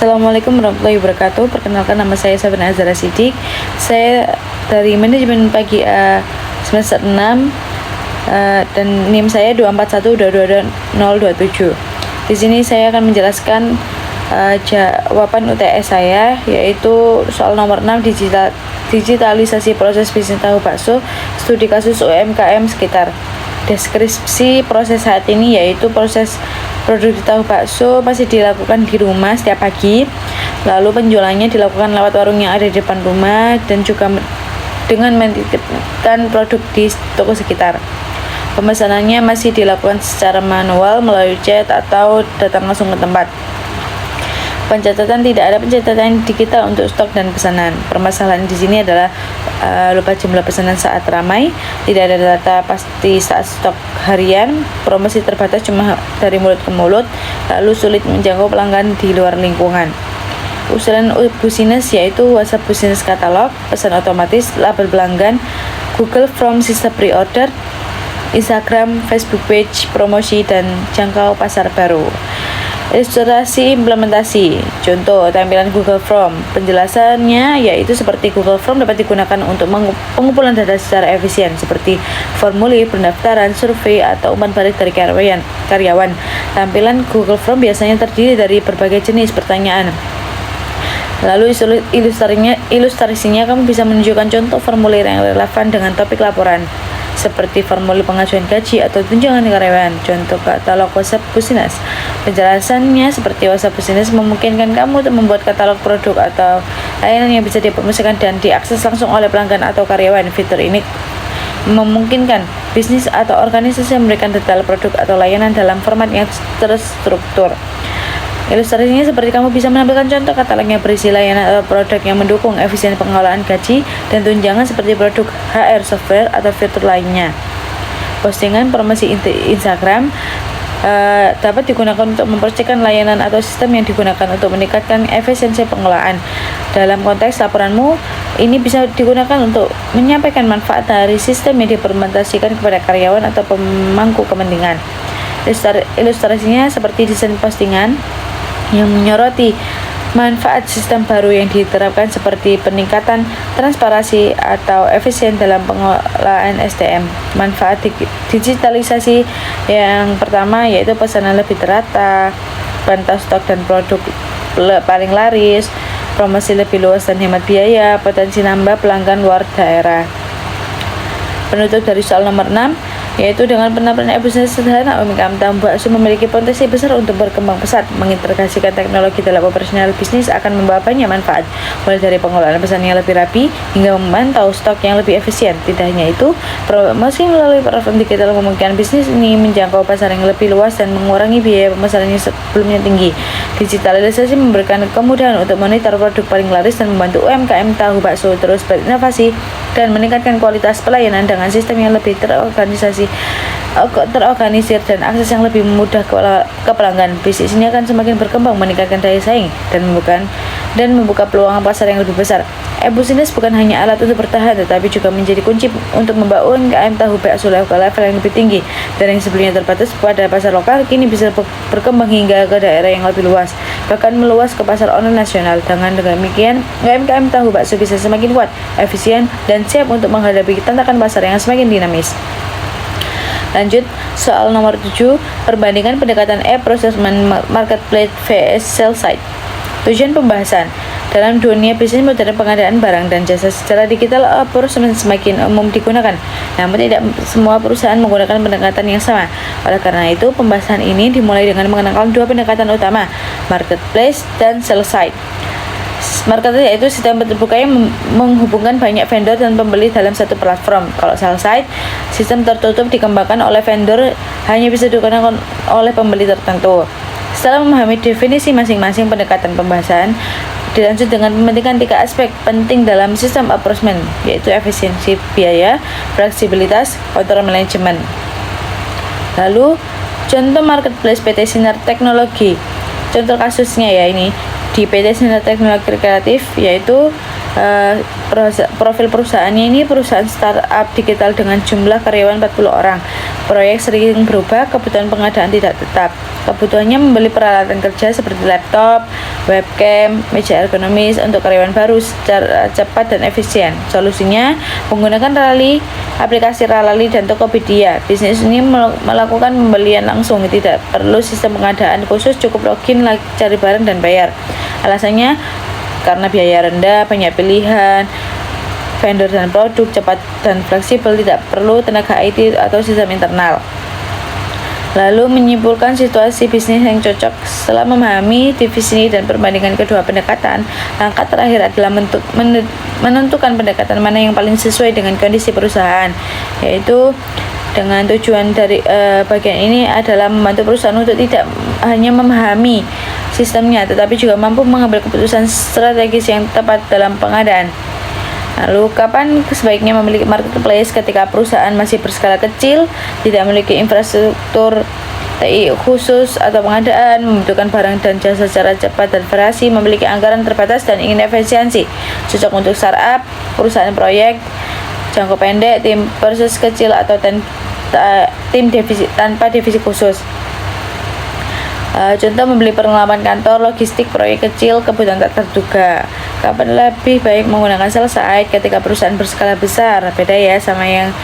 Assalamualaikum warahmatullahi wabarakatuh. Perkenalkan, nama saya Sabrina Azhara Siddiq. Saya dari manajemen pagi semester 6 dan NIM saya 24122027. Di sini saya akan menjelaskan jawaban UTS saya, yaitu soal nomor 6, digitalisasi proses bisnis tahu bakso, studi kasus UMKM sekitar. Deskripsi proses saat ini yaitu proses produksi tahu bakso masih dilakukan di rumah setiap pagi, lalu penjualannya dilakukan lewat warung yang ada di depan rumah dan juga dengan menitipkan produk di toko sekitar. Pemesanannya masih dilakukan secara manual melalui chat atau datang langsung ke tempat. Tidak ada pencatatan digital untuk stok dan pesanan. Permasalahan di sini adalah lupa jumlah pesanan saat ramai, tidak ada data pasti saat stok harian, promosi terbatas cuma dari mulut ke mulut, lalu sulit menjangkau pelanggan di luar lingkungan. Usulan Business yaitu WhatsApp Business Katalog, pesan otomatis, label pelanggan, Google Form sistem pre-order, Instagram, Facebook page, promosi, dan jangkau pasar baru. Ilustrasi implementasi. Contoh tampilan Google Form. Penjelasannya yaitu seperti Google Form dapat digunakan untuk pengumpulan data secara efisien seperti formulir, pendaftaran, survei, atau umpan balik dari karyawan. Tampilan Google Form biasanya terdiri dari berbagai jenis pertanyaan. Lalu ilustrasinya kamu bisa menunjukkan contoh formulir yang relevan dengan topik laporan, seperti formulir pengajuan gaji atau tunjangan karyawan. Contoh katalog WhatsApp Business. Penjelasannya seperti WhatsApp Business memungkinkan kamu untuk membuat katalog produk atau layanan yang bisa dipromosikan dan diakses langsung oleh pelanggan atau karyawan. Fitur ini memungkinkan bisnis atau organisasi memberikan detail produk atau layanan dalam format yang terstruktur. Ilustrasinya seperti kamu bisa menampilkan contoh katalog yang berisi layanan atau produk yang mendukung efisien pengelolaan gaji dan tunjangan seperti produk HR software atau fitur lainnya. Postingan promosi Instagram dapat digunakan untuk mempercayai layanan atau sistem yang digunakan untuk meningkatkan efisiensi pengelolaan. Dalam konteks laporanmu, ini bisa digunakan untuk menyampaikan manfaat dari sistem yang diimplementasikan kepada karyawan atau pemangku kepentingan. Ilustrasinya seperti desain postingan yang menyoroti manfaat sistem baru yang diterapkan seperti peningkatan transparansi atau efisien dalam pengelolaan SDM. Manfaat digitalisasi yang pertama yaitu pesanan lebih terata, pantau stok dan produk paling laris, promosi lebih luas dan hemat biaya, potensi nambah pelanggan luar daerah. Penutup dari soal nomor 6 yaitu dengan penerapan bisnis sederhana, UMKM tahu bakso memiliki potensi besar untuk berkembang pesat. Mengintegrasikan teknologi dalam operasional bisnis akan membawa banyak manfaat, mulai dari pengelolaan pesan yang lebih rapi hingga memantau stok yang lebih efisien. Tidak hanya itu, promosi melalui platform digital memungkinkan bisnis ini menjangkau pasar yang lebih luas dan mengurangi biaya pemasaran yang sebelumnya tinggi. Digitalisasi memberikan kemudahan untuk monitor produk paling laris dan membantu UMKM tahu bakso terus berinovasi dan meningkatkan kualitas pelayanan dengan sistem yang lebih terorganisir dan akses yang lebih mudah ke pelanggan. Bisnis ini akan semakin berkembang, meningkatkan daya saing dan membuka peluang pasar yang lebih besar. E-Business bukan hanya alat untuk bertahan, tetapi juga menjadi kunci untuk membawa UMKM tahu bakso ke level yang lebih tinggi. Dan yang sebelumnya terbatas pada pasar lokal, kini bisa berkembang hingga ke daerah yang lebih luas, bahkan meluas ke pasar online nasional. Dengan demikian, UMKM tahu bakso bisa semakin kuat, efisien, dan siap untuk menghadapi tantangan pasar yang semakin dinamis. Lanjut, soal nomor 7, perbandingan pendekatan e-procurement marketplace vs sell side. Tujuan pembahasan. Dalam dunia bisnis modern, pengadaan barang dan jasa secara digital procurement semakin umum digunakan. Namun tidak semua perusahaan menggunakan pendekatan yang sama. Oleh karena itu, pembahasan ini dimulai dengan mengenalkan dua pendekatan utama, marketplace dan sell side. Marketplace yaitu sistem terbuka yang menghubungkan banyak vendor dan pembeli dalam satu platform. Kalau sell side, sistem tertutup dikembangkan oleh vendor, hanya bisa digunakan oleh pembeli tertentu. Setelah memahami definisi masing-masing pendekatan pembahasan, dilanjut dengan mementingkan 3 aspek penting dalam sistem procurement, yaitu efisiensi biaya, fleksibilitas, kontrol manajemen. Lalu, contoh marketplace PT Sinar Teknologi. Contoh kasusnya ya ini di PT Sinar Teknologi Kreatif, yaitu profil perusahaannya ini perusahaan startup digital dengan jumlah karyawan 40 orang. Proyek sering berubah, kebutuhan pengadaan tidak tetap. Kebutuhannya membeli peralatan kerja seperti laptop, webcam, meja ergonomis untuk karyawan baru secara cepat dan efisien. Solusinya menggunakan aplikasi Ralali dan Tokopedia. Bisnis ini melakukan pembelian langsung, tidak perlu sistem pengadaan khusus, cukup login, cari barang dan bayar. Alasannya karena biaya rendah, banyak pilihan vendor dan produk, cepat dan fleksibel, tidak perlu tenaga IT atau sistem internal. Lalu menyimpulkan situasi bisnis yang cocok. Setelah memahami divisi ini dan perbandingan kedua pendekatan, langkah terakhir adalah menentukan pendekatan mana yang paling sesuai dengan kondisi perusahaan, yaitu dengan tujuan dari bagian ini adalah membantu perusahaan untuk tidak hanya memahami sistemnya, tetapi juga mampu mengambil keputusan strategis yang tepat dalam pengadaan. Lalu, kapan sebaiknya memiliki marketplace? Ketika perusahaan masih berskala kecil, tidak memiliki infrastruktur TI khusus atau pengadaan, membutuhkan barang dan jasa secara cepat dan variasi, memiliki anggaran terbatas dan ingin efisiensi. Cocok untuk startup, perusahaan proyek jangka pendek, tim proses kecil atau tim tanpa divisi khusus. Contoh, membeli perlengkapan kantor, logistik, proyek kecil, kebutuhan tak terduga. Kapan lebih baik menggunakan sell side? Ketika perusahaan berskala besar, beda ya sama yang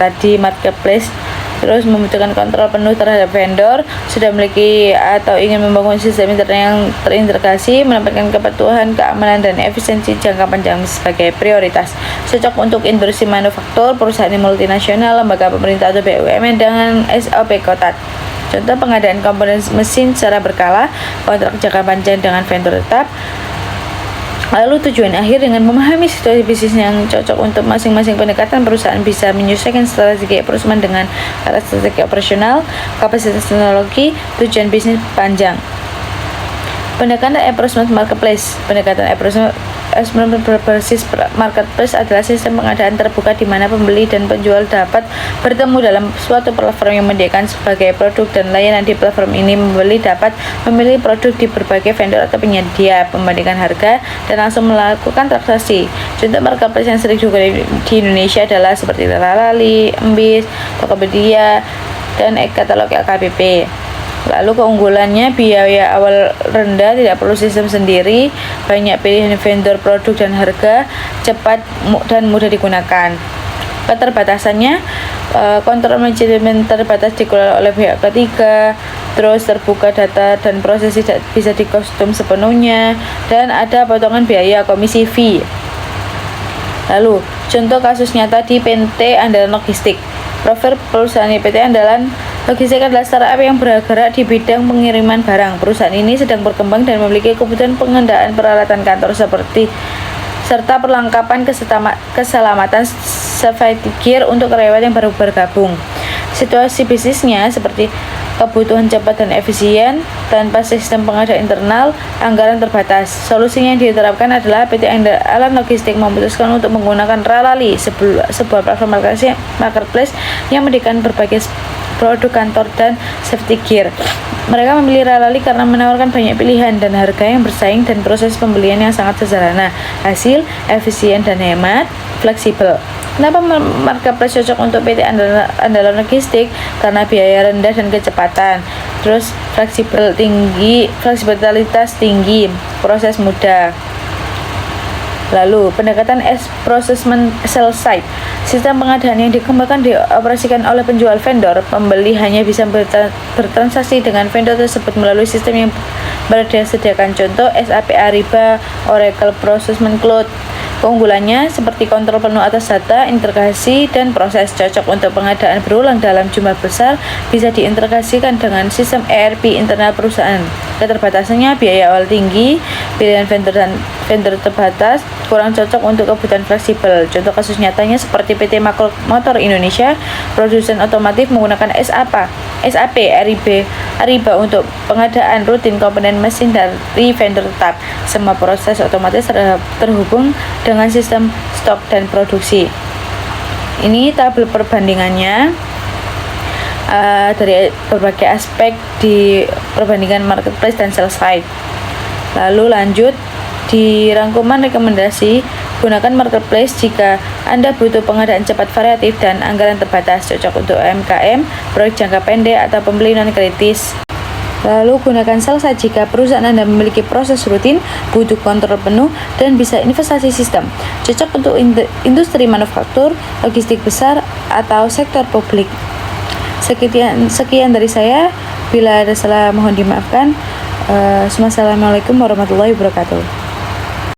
tadi marketplace. Terus membutuhkan kontrol penuh terhadap vendor, sudah memiliki atau ingin membangun sistem internet yang terintegrasi, menempatkan kepatuhan, keamanan, dan efisiensi jangka panjang sebagai prioritas. Cocok untuk industri manufaktur, perusahaan multinasional, lembaga pemerintah atau BUMN dengan SOP ketat. Contoh, pengadaan komponen mesin secara berkala, kontrak jangka panjang dengan vendor tetap. Lalu tujuan akhir, dengan memahami situasi bisnis yang cocok untuk masing-masing pendekatan, perusahaan bisa menyesuaikan strategi perusahaan dengan strategi operasional, kapasitas teknologi, tujuan bisnis panjang. Pendekatan approachment marketplace. Pendekatan approachment berbasis marketplace adalah sistem pengadaan terbuka di mana pembeli dan penjual dapat bertemu dalam suatu platform yang menyediakan sebagai produk dan layanan. Di platform ini, pembeli dapat memilih produk di berbagai vendor atau penyedia, membandingkan harga, dan langsung melakukan transaksi. Contoh marketplace yang sering juga di Indonesia adalah seperti Ralali, Embis, Tokopedia, dan e-katalog LKPP. Lalu keunggulannya, biaya awal rendah, tidak perlu sistem sendiri, banyak pilihan vendor, produk, dan harga, cepat dan mudah digunakan. Keterbatasannya, kontrol manajemen terbatas dikelola oleh pihak ketiga, terus terbuka data dan proses tidak bisa dikostum sepenuhnya, dan ada potongan biaya komisi fee. Lalu, contoh kasus nyata di PT Andalan Logistik. Profil perusahaan PT Andalan Logistik adalah startup yang bergerak di bidang pengiriman barang. Perusahaan ini sedang berkembang dan memiliki kebutuhan pengadaan peralatan kantor serta perlengkapan keselamatan safety gear untuk karyawan yang baru bergabung. Situasi bisnisnya seperti kebutuhan cepat dan efisien, tanpa sistem pengadaan internal, anggaran terbatas. Solusinya yang diterapkan adalah PT Andalan Logistik memutuskan untuk menggunakan Ralali, sebuah platform marketplace yang menyediakan berbagai produk kantor dan safety gear. Mereka memilih Ralali karena menawarkan banyak pilihan dan harga yang bersaing dan proses pembelian yang sangat sederhana, hasil efisien dan hemat, fleksibel. Kenapa marketplace cocok untuk PT Andalan Logistik? Karena biaya rendah dan kecepatan, terus fleksibilitas tinggi, proses mudah. Lalu, pendekatan processment sell side. Sistem pengadaan yang dikembangkan dioperasikan oleh penjual vendor. Pembeli hanya bisa bertransaksi dengan vendor tersebut melalui sistem yang disediakan. Contoh, SAP Ariba, Oracle Processment Cloud. Keunggulannya seperti kontrol penuh atas data, integrasi, dan proses. Cocok untuk pengadaan berulang dalam jumlah besar, bisa diintegrasikan dengan sistem ERP internal perusahaan. Keterbatasannya, biaya awal tinggi, pilihan vendor terbatas, kurang cocok untuk kebutuhan fleksibel. Contoh kasus nyatanya seperti PT Motor Indonesia, produsen otomotif menggunakan SAP Ariba untuk pengadaan rutin komponen mesin dari vendor tetap. Semua proses otomatis terhubung dengan sistem stok dan produksi. Ini tabel perbandingannya dari berbagai aspek di perbandingan marketplace dan sell side. Lalu lanjut di rangkuman rekomendasi, gunakan marketplace jika Anda butuh pengadaan cepat, variatif, dan anggaran terbatas. Cocok untuk UMKM, proyek jangka pendek, atau pembeli non kritis. Lalu gunakan Salsa jika perusahaan Anda memiliki proses rutin, butuh kontrol penuh, dan bisa investasi sistem. Cocok untuk industri manufaktur, logistik besar, atau sektor publik. Sekian dari saya. Bila ada salah mohon dimaafkan. Assalamualaikum warahmatullahi wabarakatuh.